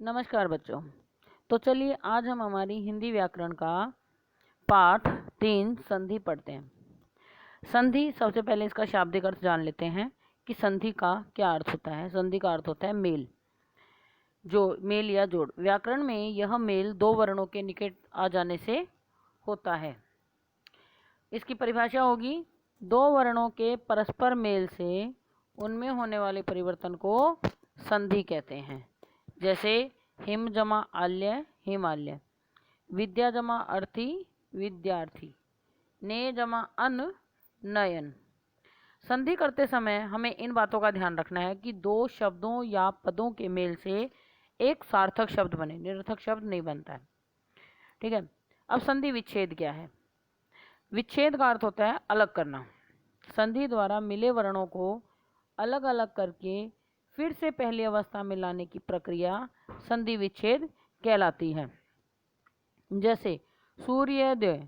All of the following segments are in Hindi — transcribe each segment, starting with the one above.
नमस्कार बच्चों। तो चलिए आज हम हमारी हिंदी व्याकरण का पाठ 3 संधि पढ़ते हैं। संधि, सबसे पहले इसका शाब्दिक अर्थ जान लेते हैं कि संधि का क्या अर्थ होता है। संधि का अर्थ होता है मेल, जो मेल या जोड़। व्याकरण में यह मेल दो वर्णों के निकट आ जाने से होता है। इसकी परिभाषा होगी, दो वर्णों के परस्पर मेल से उनमें होने वाले परिवर्तन को संधि कहते हैं। जैसे हिम जमा आल्य हिमालय, विद्या जमा अर्थी विद्यार्थी, ने जमा अन नयन। संधि करते समय हमें इन बातों का ध्यान रखना है कि दो शब्दों या पदों के मेल से एक सार्थक शब्द बने, निरर्थक शब्द नहीं बनता है। ठीक है। अब संधि विच्छेद क्या है? विच्छेद का अर्थ होता है अलग करना। संधि द्वारा मिले वर्णों को अलग अलग करके फिर से पहली अवस्था में लाने की प्रक्रिया संधि विच्छेद कहलाती है। जैसे सूर्योदय,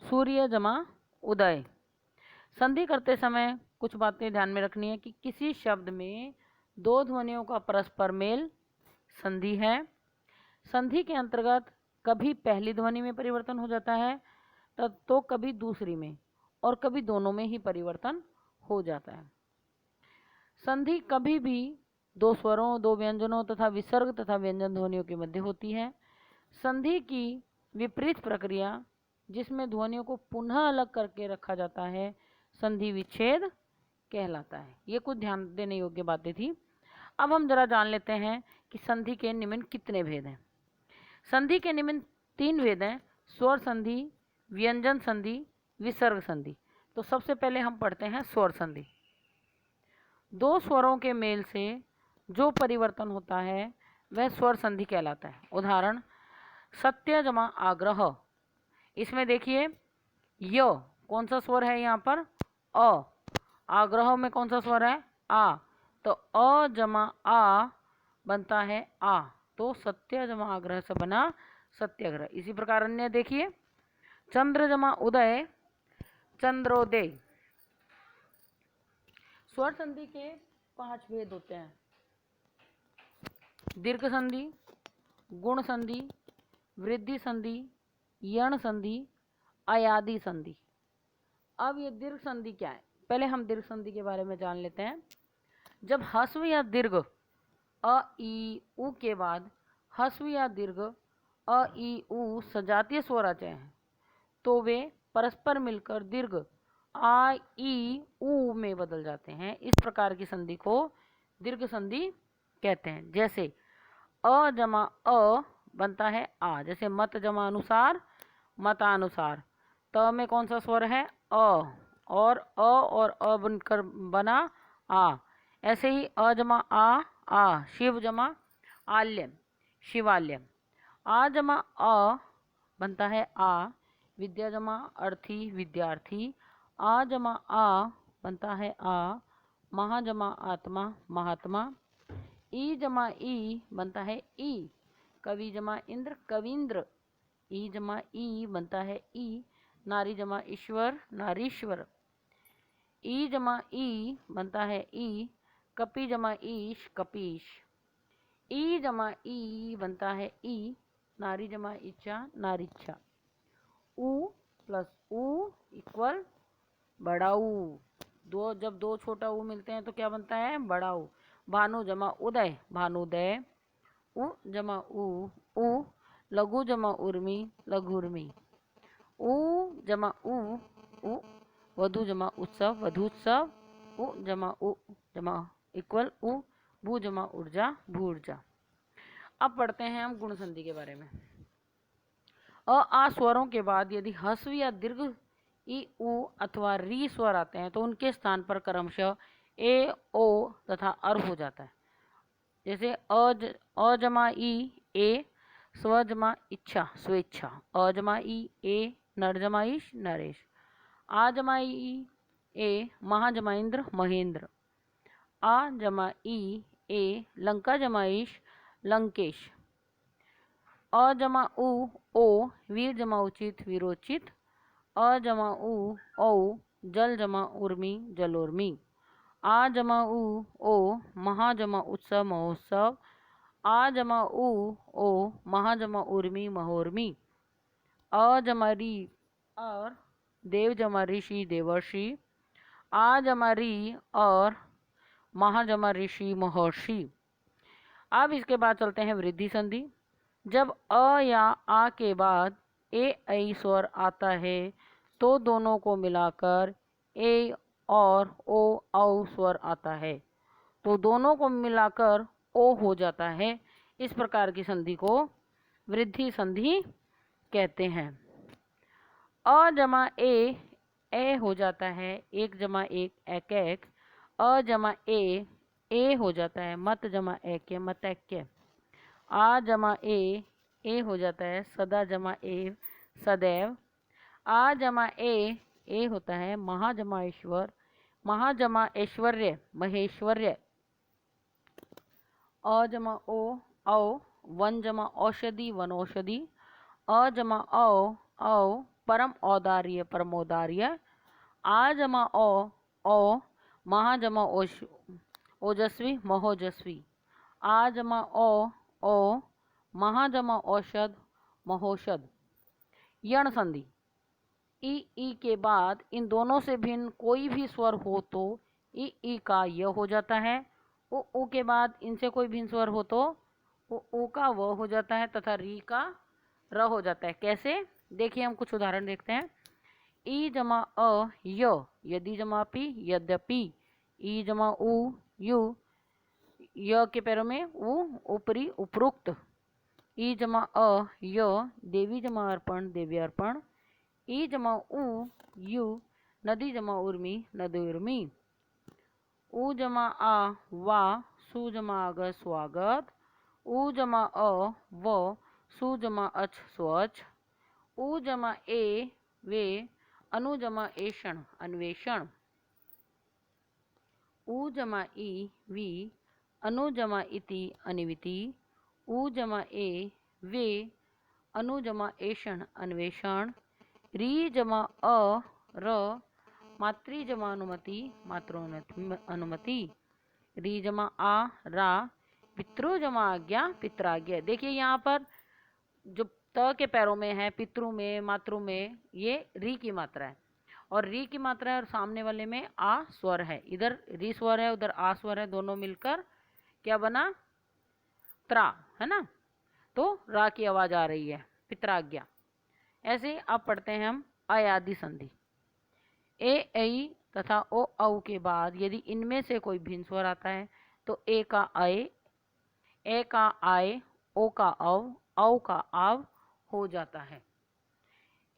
सूर्य जमा उदय। संधि करते समय कुछ बातें ध्यान में रखनी है कि किसी शब्द में दो ध्वनियों का परस्पर मेल संधि है। संधि के अंतर्गत कभी पहली ध्वनि में परिवर्तन हो जाता है तो कभी दूसरी में, और कभी दोनों में ही परिवर्तन हो जाता है। संधि कभी भी दो स्वरों, दो व्यंजनों तथा विसर्ग तथा व्यंजन ध्वनियों के मध्य होती है। संधि की विपरीत प्रक्रिया, जिसमें ध्वनियों को पुनः अलग करके रखा जाता है, संधि विच्छेद कहलाता है। ये कुछ ध्यान देने योग्य बातें थी। अब हम जरा जान लेते हैं कि संधि के निम्न कितने भेद हैं। संधि के निम्न 3 भेद हैं: स्वर संधि, व्यंजन संधि, विसर्ग संधि। तो सबसे पहले हम पढ़ते हैं स्वर संधि। दो स्वरों के मेल से जो परिवर्तन होता है वह स्वर संधि कहलाता है। उदाहरण, सत्य जमा आग्रह। इसमें देखिए, य कौन सा स्वर है यहाँ पर? अ। आग्रह में कौन सा स्वर है? आ। तो अ जमा आ बनता है आ, तो सत्य जमा आग्रह से बना सत्याग्रह। इसी प्रकार अन्य देखिए, चंद्र जमा उदय चंद्रोदय। स्वर संधि के 5 भेद होते हैं: दीर्घ संधि, गुण संधि, वृद्धि संधि, यण संधि, अयादि संधि। अब ये दीर्घ संधि क्या है? पहले हम दीर्घ संधि के बारे में जान लेते हैं। जब ह्रस्व या दीर्घ अ ई उ के बाद ह्रस्व या दीर्घ अ ई उ सजातीय स्वर आ जाए हैं तो वे परस्पर मिलकर दीर्घ आ ई उ में बदल जाते हैं। इस प्रकार की संधि को दीर्घ संधि कहते हैं। जैसे अ जमा अ बनता है आ, जैसे मत जमा अनुसार मतानुसार। त में कौन सा स्वर है? अ, और अ बनकर बना आ। ऐसे ही अ जमा आ, शिव जमा आल्यम शिवाल्यम। आ जमा अ बनता है आ, विद्या जमा अर्थी विद्यार्थी। आ जमा आ बनता है आ, महा जमा आत्मा महात्मा। ई जमा ई बनता है ई, कवि जमा इंद्र कविंद्र। ई जमा ई बनता है ई, नारी जमा ईश्वर नारीश्वर। ई जमा ई बनता है ई, कपि जमा ईश कपीश। ई जमा ई बनता है ई, नारी जमा इच्छा नारीच्छा। ऊ प्लस ऊ इक्वल बड़ा ऊ। जब दो छोटा ऊ मिलते हैं तो क्या बनता है? बड़ा ऊ। भानु जमा उदय भानुदय। उ जमा ऊ, लघु जमा उर्मी लघुर्मी। ऊ जमा ऊ, वधु जमा उत्सव वधुत्सव। उ जमा इक्वल उ, भू जमा ऊर्जा भूर्जा। अब पढ़ते हैं हम गुण संधि के बारे में। अ आ स्वरों के बाद यदि ह्रस्व या दीर्घ ई उ अथवा री स्वर आते हैं तो उनके स्थान पर क्रमशः ए ओ तथा अर हो जाता है। जैसे अ जमा ई ए, स्व जमा इच्छा स्वेच्छा। अ जमा ई ए, नर जमा ईश नरेश। आ जमा ई ए, महा जमा इंद्र महेंद्र। आ जमा ई ए, लंका जमा ईश लंकेश। अ जमा ओ, वीर जमा उचित वीरोचित। अ जमा औ, जल जमा उर्मी जलोर्मी। आ जमा ओ, महा जमा उत्सव महोत्सव। आ जमा उ ओ, महा जमा उर्मी महोर्मी। अ जमा री और, देव जमा ऋषि देवर्षि। आ जमा री और, महा जमा ऋषि महर्षि। अब इसके बाद चलते हैं वृद्धि संधि। जब अ या आ के बाद ए ऐ स्वर आता है तो दोनों को मिलाकर ए और ओ औ स्वर आता है, तो दोनों को मिलाकर ओ हो जाता है। इस प्रकार की संधि को वृद्धि संधि कहते हैं। अ जमा ए हो जाता है, एक जमा एक एक एक। अ जमा ए हो जाता है, मत जमा एक मत एक। आ जमा ए हो जाता है, सदा जमा ए सदैव। आ जमा ए होता है, महा जमा ईश्वर, महा जमा ऐश्वर्य महेश्वर्य। अ जमा ओ औ, वन जमा औषधि वनौषधि। अ जमा औ परम औदार्य परमोदार्य। आ जमा ओ, महा जमा ओजस्वी महोजस्वी। आ जमा ओ, महा जमा औषध महोषध। यण संधि। ई के बाद इन दोनों से भिन्न कोई भी स्वर हो तो ई का य हो जाता है। उ के बाद इनसे कोई भिन्न स्वर हो तो उ का व हो जाता है तथा री का र हो जाता है। कैसे, देखिए हम कुछ उदाहरण देखते हैं। ई जमा अ य, यदि जमा पी यद्यपि। ई जमा उ यु, य के पैरों में उ ऊपरी उपरुक्त। ई जमा अ य, देवी जमा अर्पण देवी अर्पण। ई जमा उ यु, नदी जमा उर्मी नदी उर्मी। उ जमा आ वा, सु जमा आग स्वागत। उ जमा अ व, सु जमा अच स्वच्छ। उ जमा ए वे, अनु जमा ऐषण अन्वेषण। उ जमा ई वी, अनु जमा इति अनिविति। उ जमा ए वे, अनु जमा ऐषण अन्वेषण। री जमा अ र, मातृ जमा अनुमति मातृ री जमा आ रा, पितृ जमा आज्ञा पित्राज्ञा। देखिए यहाँ पर जो त के पैरों में है, पितृ में मातृ में, ये री की मात्रा है और री की मात्रा है और सामने वाले में आ स्वर है। इधर री स्वर है उधर आ स्वर है, दोनों मिलकर क्या बना, त्रा, है ना। तो रा की आवाज आ रही है, पित्राज्ञा। ऐसे अब पढ़ते हैं हम अयादि संधि। ए ऐ तथा ओ औ के बाद यदि इनमें से कोई भिन्न स्वर आता है तो ए का आए, ए का आए, ओ का औ का आव हो जाता है।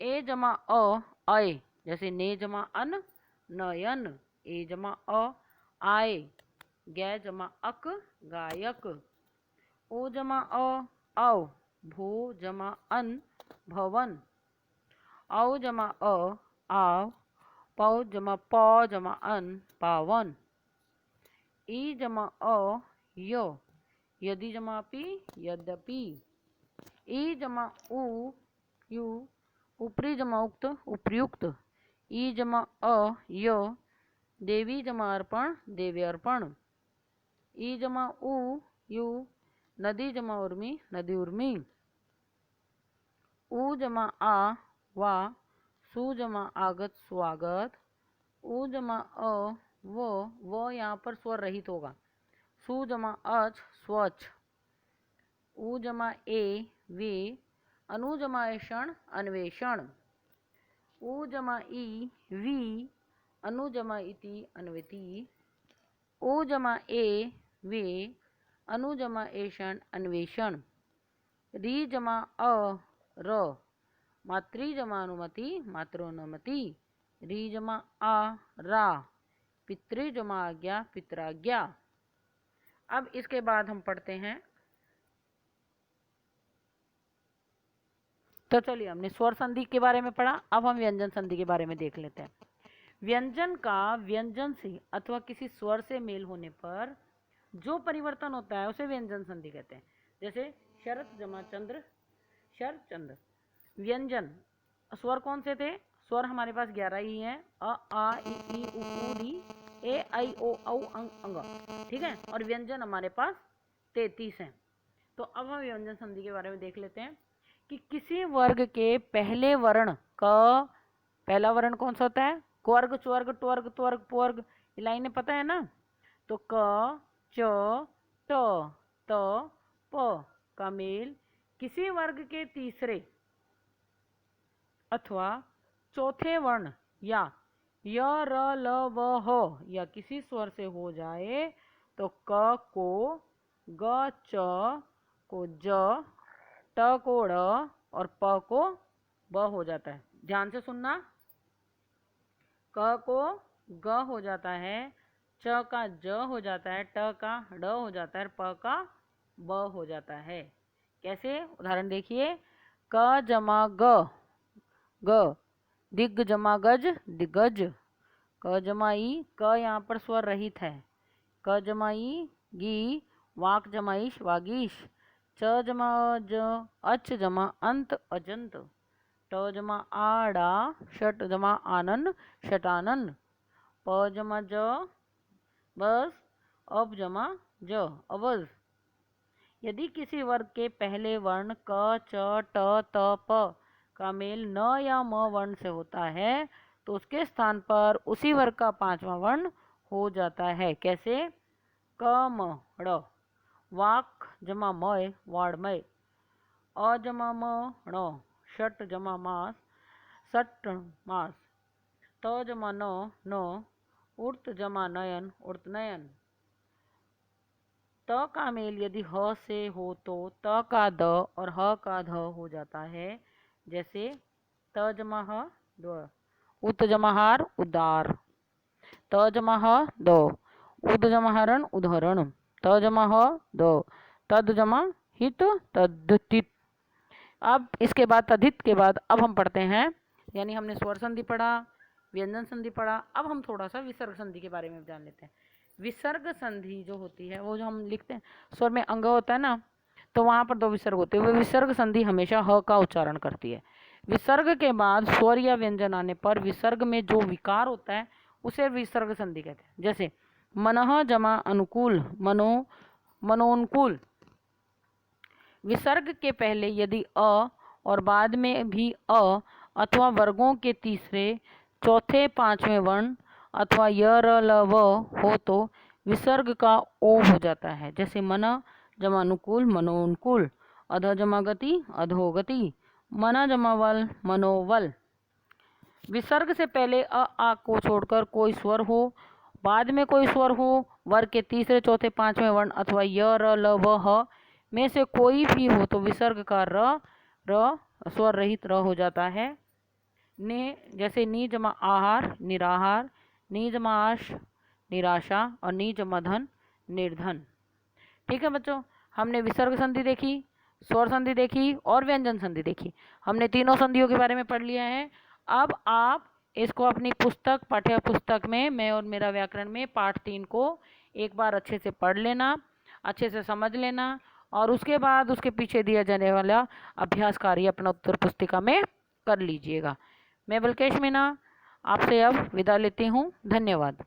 ए जमा अ आए, जैसे ने जमा अन नयन। ए जमा अ आए, गै जमा अक गायक। ओ जमा अ औ, भो जमा अन भवन। औ जमा अ आव, पौ जमा पौ जमा अन पावन। ई जमा अ यो, यदि जमा पी यद्यपि। ई जमा उ यु, ऊपरी जमा उक्त उपयुक्त। ई जमा अ य, देवी जमा अर्पण देवी अर्पण। ई जमा उ यु, नदी जमा उर्मी नदी उर्मी। उ जमा आ वा, सु जमा आगत स्वागत। उ जमा अ वो यहाँ पर स्वर रहित होगा। सु जमा अच स्वच्छ। उ जमा ए वे, अनु जमा ऐषण अन्वेषण। उ जमा ई वी, अनु जमा इति अन्विति। उ जमा ए वे, अनु जमा ऐषण अन्वेषण। री जमा अ र, मातृ जमा अनुमति मातृनुमति। री जमा आ रा, पितृ जमा आज्ञा पित्राज्ञा। अब इसके बाद हम पढ़ते हैं, तो चलिए हमने स्वर संधि के बारे में पढ़ा, अब हम व्यंजन संधि के बारे में देख लेते हैं। व्यंजन का व्यंजन से अथवा किसी स्वर से मेल होने पर जो परिवर्तन होता है उसे व्यंजन संधि कहते हैं। जैसे शरत जमा चंद्र, शर चंद्र। व्यंजन स्वर कौन से थे, स्वर हमारे पास 11 ही हैं, अ आ इ उ री, ए ऐ ओ औ अंग अंग, ठीक है। और व्यंजन हमारे पास 33 हैं। तो अब हम व्यंजन संधि के बारे में देख लेते हैं कि किसी वर्ग के पहले वर्ण का पहला वर्ण कौन सा होता है? क्वर्ग, स्वर्ग, ट्वर्ग, त्वर्ग, पुवर्ग, ये लाइनें पता है ना? तो क, च, ट, त, प का मेल किसी वर्ग के तीसरे अथवा चौथे वर्ण या य, र, ल, व, ह या किसी स्वर से हो जाए तो क को ग, च को ज, ट को ड़ और प को ब हो जाता है। ध्यान से सुनना, क को ग हो जाता है, च का ज हो जाता है, ट का ड हो जाता है, प का ब हो जाता है। कैसे? उदाहरण देखिए, क जमा ग, ग, दिग्ग जमा गज, दिग्गज, क जमा ई, क यहाँ पर स्वर रहित है, क जमा ई, गी, वाक जमा ईश, वागीश, च जमा ज, अच जमा अंत, अजंत, ट जमा आड़ा, षट जमा आनंद, शटानंद, प जमा ज, बस, अब जमा ज, अबज। यदि किसी वर्ग के पहले वर्ण क, च, ट, त, प का मेल न या म वर्ण से होता है तो उसके स्थान पर उसी वर्ग का पांचवा वर्ण हो जाता है। कैसे? क, म, ड़, वाक जमा मय, वाड़मय, अ जमा म, ण, षट जमा मास, सट मास, त जमा न, उर्त जमा नयन, उर्तनयन। त का मेल यदि ह से हो तो त का द और ह का ध हो जाता है। जैसे त जमा ह, द, उत जमा हार, उदार, त जमा ह, द, उद जमा हरण, उदाहरण, त जमा ह, द, तद जमा हित, तद्धित। अब इसके बाद तद्धित के बाद अब हम पढ़ते हैं, यानी हमने स्वर संधि पढ़ा, व्यंजन संधि पढ़ा, अब हम थोड़ा सा विसर्ग संधि के बारे में जान लेते हैं। विसर्ग संधि जो होती है वो जो हम लिखते हैं, स्वर में अंग होता है ना, तो वहां पर दो विसर्ग होते हैं। वो विसर्ग संधि हमेशा ह का उच्चारण करती है। विसर्ग के बाद स्वर या व्यंजन आने पर विसर्ग में जो विकार होता है उसे विसर्ग संधि कहते हैं। जैसे मनः जमा अनुकूल, मनो, मनोनुकूल। विसर्ग के पहले यदि अ और बाद में भी अ अथवा वर्गों के तीसरे, चौथे, पांचवें वर्ण अथवा य, र, ल, व हो तो विसर्ग का ओ हो जाता है। जैसे मन जमा अनुकूल, मनोनुकूल, अध जमा गति, अधोगति, मना जमा वल, मनोवल। विसर्ग से पहले अ, आ को छोड़कर कोई स्वर हो, बाद में कोई स्वर हो, वर्ग के तीसरे, चौथे, पांचवें वर्ण अथवा य, र, ल, व, ह में से कोई भी हो तो विसर्ग का र स्वर रहित र हो जाता है। ने जैसे नी जमा आहार, निराहार, नी जमा आश, निराशा और नी जमा धन, निर्धन। ठीक है बच्चों, हमने विसर्ग संधि देखी, स्वर संधि देखी और व्यंजन संधि देखी। हमने तीनों संधियों के बारे में पढ़ लिया है। अब आप इसको अपनी पुस्तक, पाठ्य पुस्तक में, मैं और मेरा व्याकरण में पाठ 3 को एक बार अच्छे से पढ़ लेना, अच्छे से समझ लेना और उसके बाद उसके पीछे दिया जाने वाला अभ्यास कार्य अपना उत्तर पुस्तिका में कर लीजिएगा। मैं बलकेश मीना आपसे अब विदा लेती हूँ। धन्यवाद।